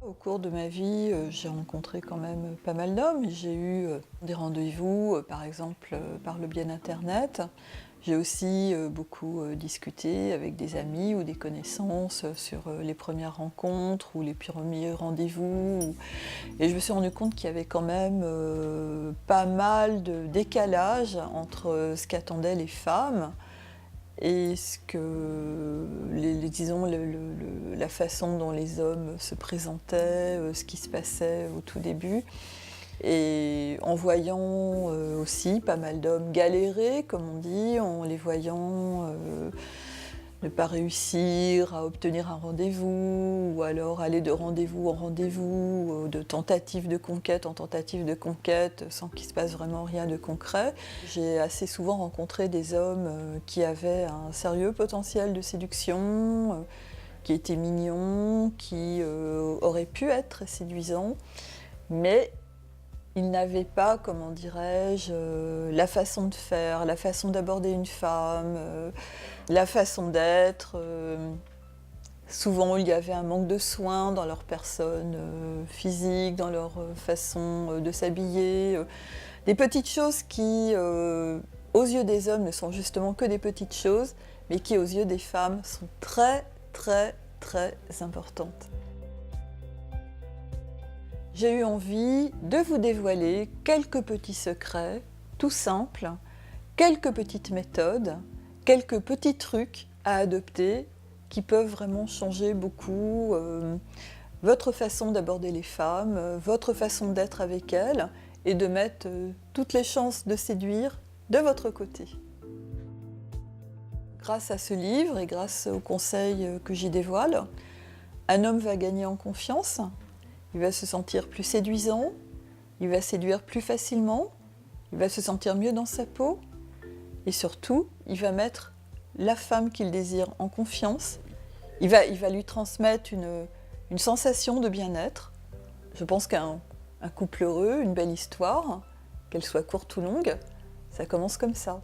Au cours de ma vie, j'ai rencontré quand même pas mal d'hommes. J'ai eu des rendez-vous, par exemple, par le biais d'internet. J'ai aussi beaucoup discuté avec des amis ou des connaissances sur les premières rencontres ou les premiers rendez-vous. Et je me suis rendu compte qu'il y avait quand même pas mal de décalage entre ce qu'attendaient les femmes et ce que, disons, la façon dont les hommes se présentaient, ce qui se passait au tout début. Et en voyant aussi pas mal d'hommes galérer, comme on dit, en les voyant ne pas réussir à obtenir un rendez-vous, ou alors aller de rendez-vous en rendez-vous, de tentative de conquête en tentative de conquête, sans qu'il se passe vraiment rien de concret. J'ai assez souvent rencontré des hommes qui avaient un sérieux potentiel de séduction, qui étaient mignons, qui auraient pu être très séduisants, mais ils n'avaient pas, comment dirais-je, la façon de faire, la façon d'aborder une femme, la façon d'être. Souvent, il y avait un manque de soin dans leur personne physique, dans leur façon de s'habiller. Des petites choses qui, aux yeux des hommes, ne sont justement que des petites choses, mais qui, aux yeux des femmes, sont très, très, très importantes. J'ai eu envie de vous dévoiler quelques petits secrets, tout simples, quelques petites méthodes, quelques petits trucs à adopter qui peuvent vraiment changer beaucoup votre façon d'aborder les femmes, votre façon d'être avec elles et de mettre toutes les chances de séduire de votre côté. Grâce à ce livre et grâce aux conseils que j'y dévoile, un homme va gagner en confiance. Il va se sentir plus séduisant, il va séduire plus facilement, il va se sentir mieux dans sa peau et surtout, il va mettre la femme qu'il désire en confiance. Il va lui transmettre une sensation de bien-être. Je pense qu'un couple heureux, une belle histoire, qu'elle soit courte ou longue, ça commence comme ça.